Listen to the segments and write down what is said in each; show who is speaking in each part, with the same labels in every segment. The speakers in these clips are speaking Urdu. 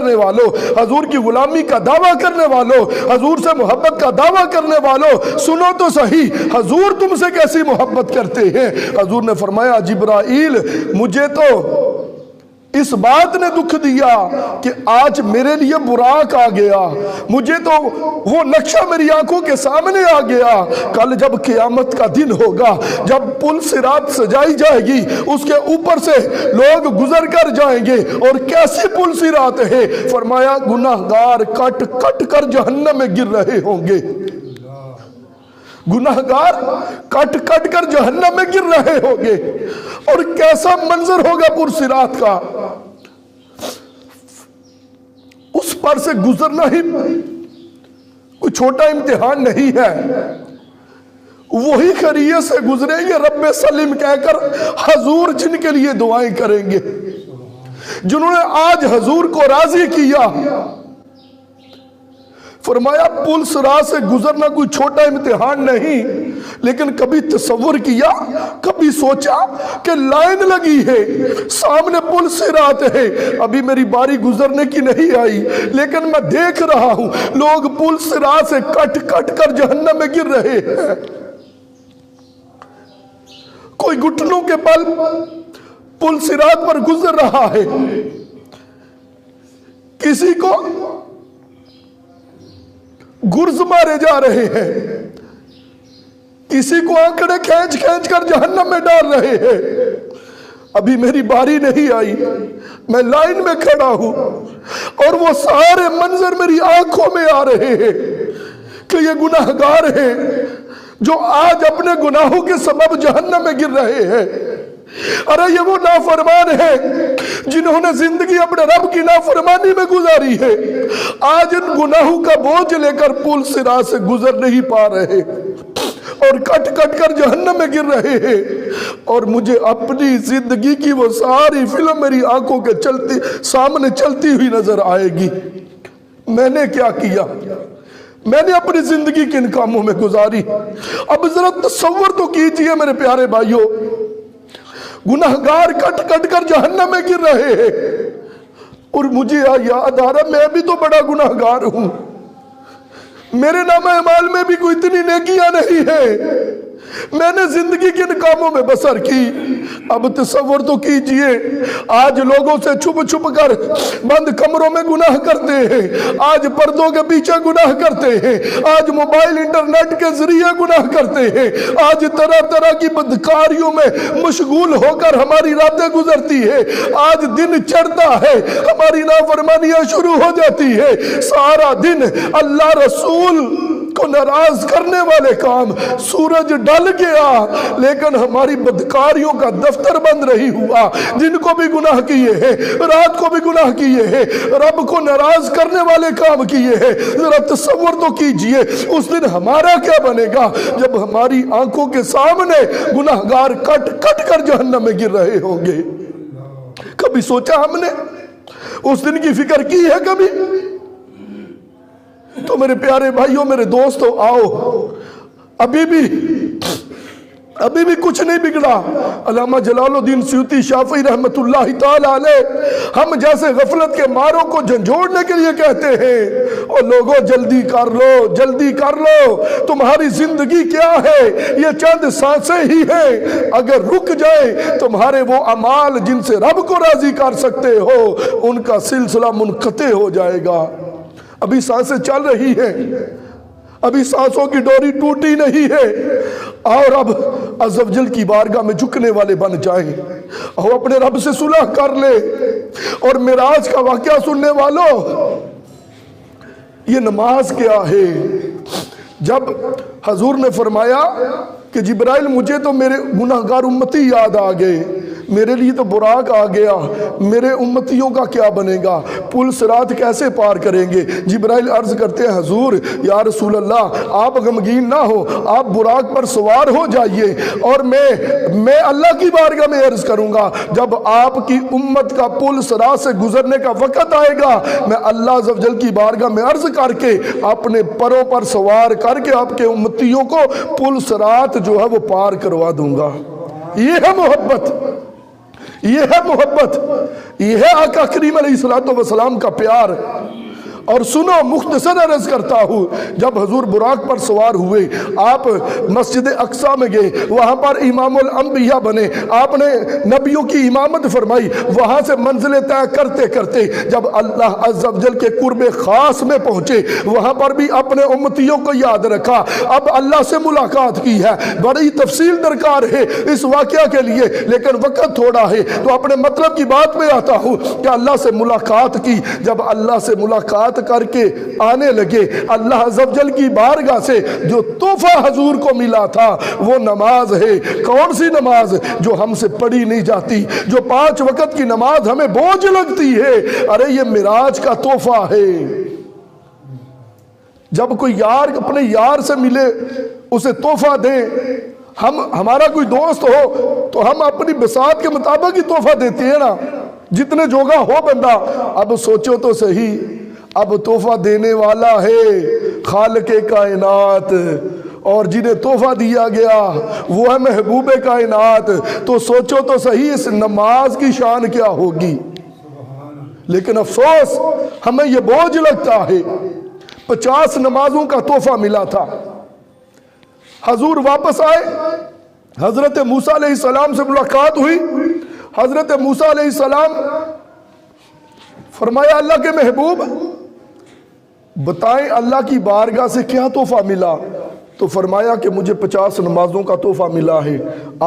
Speaker 1: کرنے والوں, حضور کی غلامی کا دعویٰ کرنے والوں, حضور سے محبت کا دعویٰ کرنے والوں, سنو تو صحیح حضور تم سے کیسی محبت کرتے ہیں. حضور نے فرمایا جبرائیل مجھے تو اس بات نے دکھ دیا کہ آج میرے لیے براق آ گیا, مجھے تو وہ نقشہ میری آنکھوں کے سامنے آ گیا. کل جب قیامت کا دن ہوگا, جب پل صراط سجائی جائے گی, اس کے اوپر سے لوگ گزر کر جائیں گے, اور کیسی پل صراط ہے, فرمایا گناہگار کٹ کٹ کر جہنم میں گر رہے ہوں گے, گناہگار کٹ کٹ کر جہنم میں گر رہے ہوں گے. اور کیسا منظر ہوگا پر صراط کا, اس پر سے گزرنا ہی کوئی چھوٹا امتحان نہیں ہے. وہی خیریت سے گزریں گے رب سلیم کہہ کر حضور جن کے لیے دعائیں کریں گے, جنہوں نے آج حضور کو راضی کیا. فرمایا پل صراط سے گزرنا کوئی چھوٹا امتحان نہیں, لیکن کبھی تصور کیا, کبھی سوچا کہ لائن لگی ہے, سامنے پل صراط ہے, ابھی میری باری گزرنے کی نہیں آئی, لیکن میں دیکھ رہا ہوں لوگ پل صراط سے کٹ کٹ کر جہنم میں گر رہے ہیں. کوئی گھٹنوں کے بل پل صراط پر گزر رہا ہے, کسی کو گرز مارے جا رہے ہیں, کسی کو آنکڑے کھینچ کھینچ کر جہنم میں ڈال رہے ہیں. ابھی میری باری نہیں آئی, میں لائن میں کھڑا ہوں, اور وہ سارے منظر میری آنکھوں میں آ رہے ہیں کہ یہ گناہگار ہیں جو آج اپنے گناہوں کے سبب جہنم میں گر رہے ہیں. ارے یہ وہ نافرمان ہیں جنہوں نے زندگی اپنے رب کی نافرمانی میں گزاری ہے, آج ان گناہوں کا بوجھ لے کر پل صراط سے گزر نہیں پا رہے, اور کٹ کٹ کر جہنم میں گر رہے ہیں. اور مجھے اپنی زندگی کی وہ ساری فلم میری آنکھوں کے سامنے چلتی ہوئی نظر آئے گی. میں نے کیا کیا, میں نے اپنی زندگی کن کاموں میں گزاری. اب ذرا تصور تو کیجئے میرے پیارے بھائیوں, گناہگار کٹ کٹ کر جہنم میں گر رہے ہیں, اور مجھے یاد آ رہا میں بھی تو بڑا گناہگار ہوں, میرے نام اعمال میں بھی کوئی اتنی نیکیاں نہیں ہیں, میں نے زندگی کن کاموں میں بسر کی. اب تصور تو کیجئے آج لوگوں سے چھپ چھپ کر بند کمروں میں گناہ کرتے ہیں, آج پردوں کے پیچھے گناہ کرتے ہیں, آج موبائل انٹرنیٹ کے ذریعے گناہ کرتے ہیں, آج طرح طرح کی بدکاریوں میں مشغول ہو کر ہماری راتیں گزرتی ہے, آج دن چڑھتا ہے ہماری نافرمانیاں شروع ہو جاتی ہے, سارا دن اللہ رسول کو ناراض کرنے والے کام. سورج ڈل گیا لیکن ہماری بدکاریوں کا دفتر بند نہیں ہوا, دن کو بھی گناہ کیے ہیں, رات کو بھی گناہ کیے ہیں, رب کو ناراض کرنے والے کام کیے ہیں. ذرا تصور تو کیجئے اس دن ہمارا کیا بنے گا جب ہماری آنکھوں کے سامنے گناہگار کٹ کٹ کر جہنم میں گر رہے ہوں گے. کبھی سوچا ہم نے, اس دن کی فکر کی ہے کبھی؟ تو میرے پیارے بھائیوں, میرے دوستو, آؤ ابھی بھی کچھ نہیں بگڑا. علامہ جلال الدین سیوطی شافعی رحمت اللہ تعالی علیہ ہم جیسے غفلت کے ماروں کو جھنجھوڑنے کے لیے کہتے ہیں, اور لوگوں جلدی کر لو, جلدی کر لو, تمہاری زندگی کیا ہے, یہ چند سانسیں ہی ہیں, اگر رک جائے تمہارے وہ اعمال جن سے رب کو راضی کر سکتے ہو ان کا سلسلہ منقطع ہو جائے گا. ابھی سانسیں چل رہی ہیں, ابھی سانسوں کی ڈوری ٹوٹی نہیں ہے, اور اب عز و جل کی بارگاہ میں جھکنے والے بن جائیں, اور اپنے رب سے صلح کر لے. اور معراج کا واقعہ سننے والوں, یہ نماز کیا ہے؟ جب حضور نے فرمایا کہ جبرائیل مجھے تو میرے گناہگار امتی یاد آ گئے, میرے لیے تو براق آ گیا, میرے امتیوں کا کیا بنے گا, پل صراط کیسے پار کریں گے؟ جبرائیل عرض کرتے ہیں حضور یا رسول اللہ آپ غمگین نہ ہو, آپ براق پر سوار ہو جائیے, اور میں اللہ کی بارگاہ میں عرض کروں گا, جب آپ کی امت کا پل صراط سے گزرنے کا وقت آئے گا میں اللہ عز و جل کی بارگاہ میں عرض کر کے اپنے پروں پر سوار کر کے آپ کے امتیوں کو پل صراط جو ہے وہ پار کروا دوں گا. یہ ہے محبت, یہ ہے محبت، یہ ہے آقا کریم علیہ السلام کا پیار۔ اور سنو، مختصر عرض کرتا ہوں، جب حضور براق پر سوار ہوئے، آپ مسجد اقصی میں گئے، وہاں پر امام الانبیاء بنے، آپ نے نبیوں کی امامت فرمائی، وہاں سے منزلیں طے کرتے کرتے جب اللہ عز و جل کے قرب خاص میں پہنچے، وہاں پر بھی اپنے امتیوں کو یاد رکھا، اب اللہ سے ملاقات کی ہے۔ بڑی تفصیل درکار ہے اس واقعہ کے لیے، لیکن وقت تھوڑا ہے تو اپنے مطلب کی بات پہ آتا ہوں کہ اللہ سے ملاقات کی۔ جب اللہ سے ملاقات کر کے آنے لگے، اللہ عز و جل کی بارگاہ سے جو تحفہ حضور کو ملا تھا وہ نماز ہے۔ کون سی نماز؟ جو ہم سے پڑھی نہیں جاتی، جو 5 وقت کی نماز ہمیں بوجھ لگتی ہے۔ ارے یہ معراج کا تحفہ ہے۔ جب کوئی یار اپنے یار سے ملے، اسے تحفہ دیں، ہمارا کوئی دوست ہو تو ہم اپنی بساط کے مطابق ہی تحفہ دیتے ہیں نا، جتنے جوگا ہو بندہ۔ اب سوچو تو صحیح، اب تحفہ دینے والا ہے خالق کائنات، اور جنہیں تحفہ دیا گیا وہ ہے محبوب کائنات۔ تو سوچو تو صحیح اس نماز کی شان کیا ہوگی۔ لیکن افسوس ہمیں یہ بوجھ لگتا ہے۔ 50 نمازوں کا تحفہ ملا تھا۔ حضور واپس آئے، حضرت موسیٰ علیہ السلام سے ملاقات ہوئی۔ حضرت موسیٰ علیہ السلام فرمایا اللہ کے محبوب بتائیں اللہ کی بارگاہ سے کیا تحفہ ملا؟ تو فرمایا کہ مجھے 50 نمازوں کا تحفہ ملا ہے۔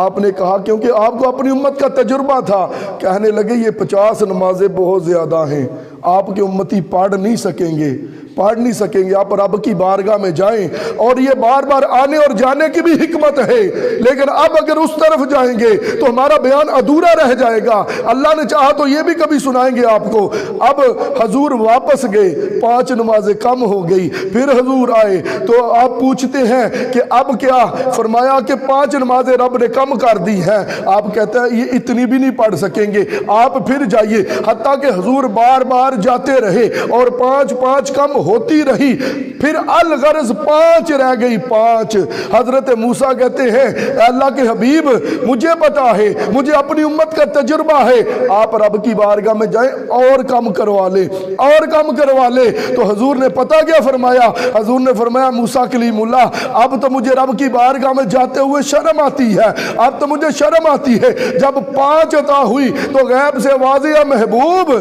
Speaker 1: آپ نے کہا کیونکہ آپ کو اپنی امت کا تجربہ تھا، کہنے لگے یہ 50 نمازیں بہت زیادہ ہیں، آپ کے امتی پڑھ نہیں سکیں گے، آپ رب کی بارگاہ میں جائیں۔ اور یہ بار بار آنے اور جانے کی بھی حکمت ہے، لیکن اب اگر اس طرف جائیں گے تو ہمارا بیان ادھورا رہ جائے گا۔ اللہ نے چاہا تو یہ بھی کبھی سنائیں گے آپ کو۔ اب حضور واپس گئے، 5 نمازیں کم ہو گئی، پھر حضور آئے تو آپ پوچھتے ہیں کہ اب کیا؟ فرمایا کہ 5 نمازیں رب نے کم کر دی ہیں۔ آپ کہتے ہیں یہ اتنی بھی نہیں پڑھ سکیں گے، آپ پھر جائیے۔ حتیٰ کہ حضور بار بار جاتے رہے اور 5 کم ہوتی رہی، پھر الغرض 5 رہ گئی۔ 5 حضرت موسیٰ کہتے ہیں اے اللہ کے حبیب مجھے پتا ہے، مجھے اپنی امت کا تجربہ ہے، آپ رب کی بارگاہ میں جائیں اور کم کروا لے۔ تو حضور نے پتا کیا فرمایا؟ حضور نے فرمایا موسیٰ کلیم اللہ اب تو مجھے رب کی بارگاہ میں جاتے ہوئے شرم آتی ہے، اب تو مجھے شرم آتی ہے۔ جب 5 عطا ہوئی تو غیب سے آواز ہے محبوب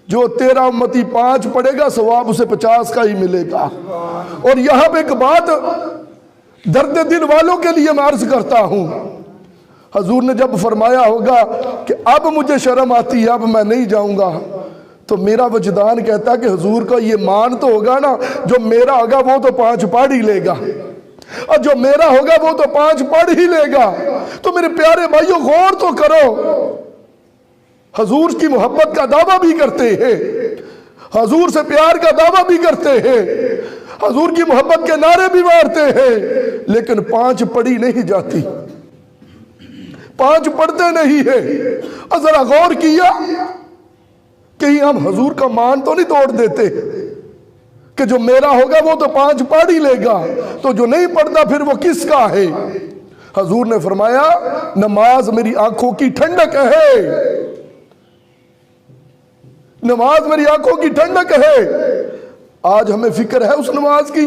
Speaker 1: جو تیرا امتی 5 پڑھے گا ثواب اسے 50 کا ہی ملے گا۔ اور یہاں پہ ایک بات درد دل والوں کے لیے میں عرض کرتا ہوں، حضور نے جب فرمایا ہوگا کہ اب مجھے شرم آتی ہے، اب میں نہیں جاؤں گا، تو میرا وجدان کہتا ہے کہ حضور کا یہ مان تو ہوگا نا، جو میرا ہوگا وہ تو 5 پڑھ ہی لے گا، اور جو میرا ہوگا وہ تو 5 پڑھ ہی لے گا۔ تو میرے پیارے بھائیوں غور تو کرو، حضور کی محبت کا دعویٰ بھی کرتے ہیں، حضور سے پیار کا دعویٰ بھی کرتے ہیں، حضور کی محبت کے نعرے بھی مارتے ہیں، لیکن 5 پڑھی نہیں جاتی، 5 پڑھتے نہیں ہیں۔ ذرا غور کیا کہیں ہم حضور کا مان تو نہیں توڑ دیتے کہ جو میرا ہوگا وہ تو 5 پڑھ ہی لے گا، تو جو نہیں پڑھتا پھر وہ کس کا ہے؟ حضور نے فرمایا نماز میری آنکھوں کی ٹھنڈک ہے، نماز میری آنکھوں کی ٹھنڈک ہے۔ آج ہمیں فکر ہے اس نماز کی؟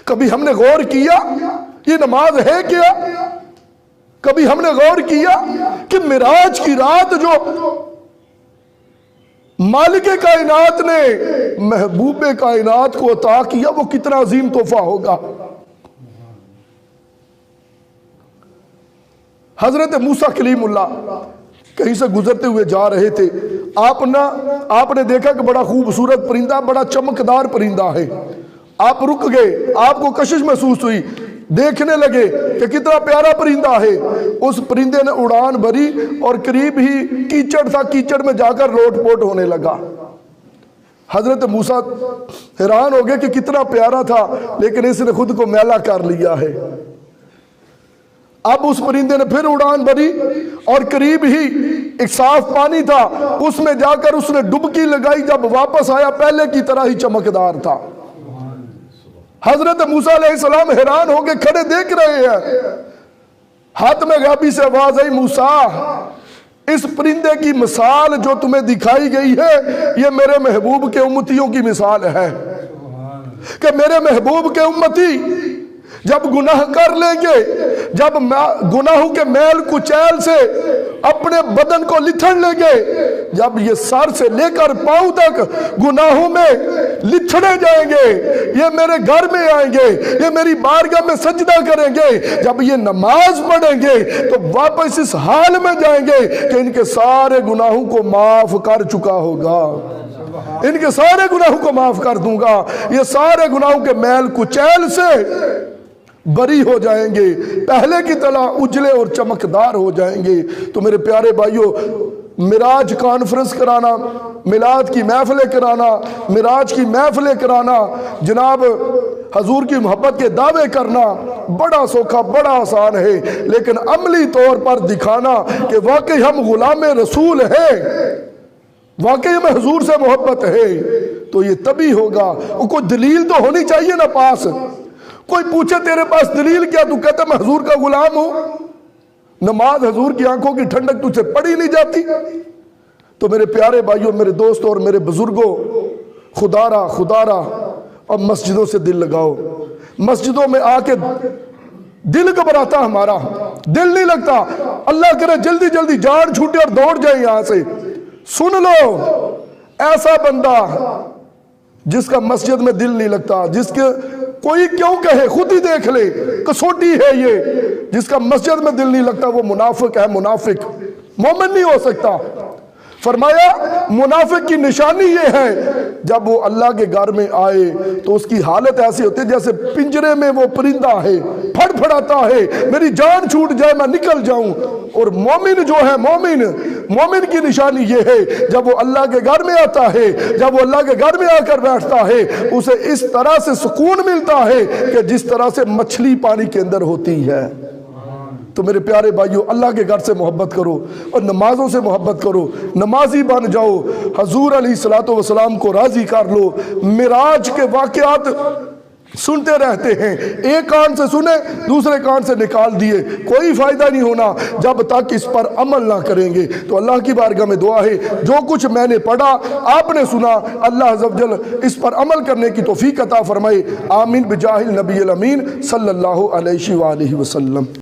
Speaker 1: کبھی ہم نے غور کیا یہ نماز ہے کیا؟ کبھی ہم نے غور کیا کہ معراج کی رات جو مالک کائنات نے محبوب کائنات کو عطا کیا وہ کتنا عظیم تحفہ ہوگا؟ حضرت موسیٰ کلیم اللہ کہیں سے گزرتے ہوئے جا رہے تھے، آپ نے دیکھا کہ بڑا خوبصورت پرندہ، بڑا چمکدار پرندہ ہے۔ آپ رک گئے، آپ کو کشش محسوس ہوئی، دیکھنے لگے کہ کتنا پیارا پرندہ ہے۔ اس پرندے نے اڑان بھری اور قریب ہی کیچڑ تھا، کیچڑ میں جا کر لوٹ پوٹ ہونے لگا۔ حضرت موسیٰ حیران ہو گئے کہ کتنا پیارا تھا لیکن اس نے خود کو میلا کر لیا ہے۔ اب اس پرندے نے پھر اڑان بھری اور قریب ہی ایک صاف پانی تھا، اس میں جا کر اس نے ڈبکی لگائی، جب واپس آیا پہلے کی طرح ہی چمکدار تھا۔ حضرت موسیٰ علیہ السلام حیران ہو کے کھڑے دیکھ رہے ہیں، ہاتھ میں غابی سے آواز آئی موسیٰ اس پرندے کی مثال جو تمہیں دکھائی گئی ہے یہ میرے محبوب کے امتیوں کی مثال ہے کہ میرے محبوب کے امتی جب گناہ کر لیں گے، جب گناہوں کے میل کچیل سے اپنے بدن کو لتھڑ لیں گے، جب یہ سر سے لے کر پاؤں تک گناہوں میں لتھڑے جائیں گے، یہ میرے گھر میں آئیں گے، یہ میری بارگاہ میں سجدہ کریں گے، جب یہ نماز پڑھیں گے تو واپس اس حال میں جائیں گے کہ ان کے سارے گناہوں کو معاف کر چکا ہوگا، ان کے سارے گناہوں کو معاف کر دوں گا، یہ سارے گناہوں کے میل کچیل سے بری ہو جائیں گے، پہلے کی طرح اجلے اور چمکدار ہو جائیں گے۔ تو میرے پیارے بھائیوں، معراج کانفرنس کرانا، میلاد کی محفلیں کرانا، معراج کی محفلیں کرانا، جناب حضور کی محبت کے دعوے کرنا بڑا سوکھا، بڑا آسان ہے، لیکن عملی طور پر دکھانا کہ واقعی ہم غلام رسول ہیں، واقعی ہمیں حضور سے محبت ہے، تو یہ تبھی ہوگا۔ کوئی دلیل تو ہونی چاہیے نا پاس، کوئی پوچھے تیرے پاس دلیل کیا، تو کہتا میں حضور کا غلام ہوں، نماز حضور کی آنکھوں کی ٹھنڈک تجھ سے پڑھی نہیں جاتی۔ تو میرے پیارے بھائیوں، میرے دوستوں اور میرے بزرگوں، خدا را اب مسجدوں سے دل لگاؤ۔ مسجدوں میں آ کے دل گھبراتا ہمارا، دل نہیں لگتا، اللہ کرے جلدی جلدی جان چھوٹے اور دوڑ جائیں یہاں سے۔ سن لو، ایسا بندہ جس کا مسجد میں دل نہیں لگتا، جس کے کوئی کیوں کہے، خود ہی دیکھ لے، کسوٹی ہے یہ، جس کا مسجد میں دل نہیں لگتا وہ منافق ہے، منافق، مومن نہیں ہو سکتا۔ فرمایا منافق کی نشانی یہ ہے جب وہ اللہ کے گھر میں آئے تو اس کی حالت ایسی ہوتی ہے جیسے پنجرے میں وہ پرندہ ہے، پھڑ پھڑاتا ہے، میری جان چھوٹ جائے میں نکل جاؤں۔ اور مومن جو ہے، مومن کی نشانی یہ ہے جب وہ اللہ کے گھر میں آتا ہے، جب وہ اللہ کے گھر میں آ کر بیٹھتا ہے، اسے اس طرح سے سکون ملتا ہے کہ جس طرح سے مچھلی پانی کے اندر ہوتی ہے۔ تو میرے پیارے بھائیوں، اللہ کے گھر سے محبت کرو اور نمازوں سے محبت کرو، نمازی بن جاؤ، حضور علیہ السلام کو راضی کر لو۔ معراج کے واقعات سنتے رہتے ہیں، ایک کان سے سنے دوسرے کان سے نکال دیے، کوئی فائدہ نہیں ہونا جب تک اس پر عمل نہ کریں گے۔ تو اللہ کی بارگاہ میں دعا ہے جو کچھ میں نے پڑھا آپ نے سنا، اللہ عز و جل اس پر عمل کرنے کی توفیق عطا فرمائے۔ آمین بجاہ النبی الامین صلی اللہ علیہ وآلہ وسلم۔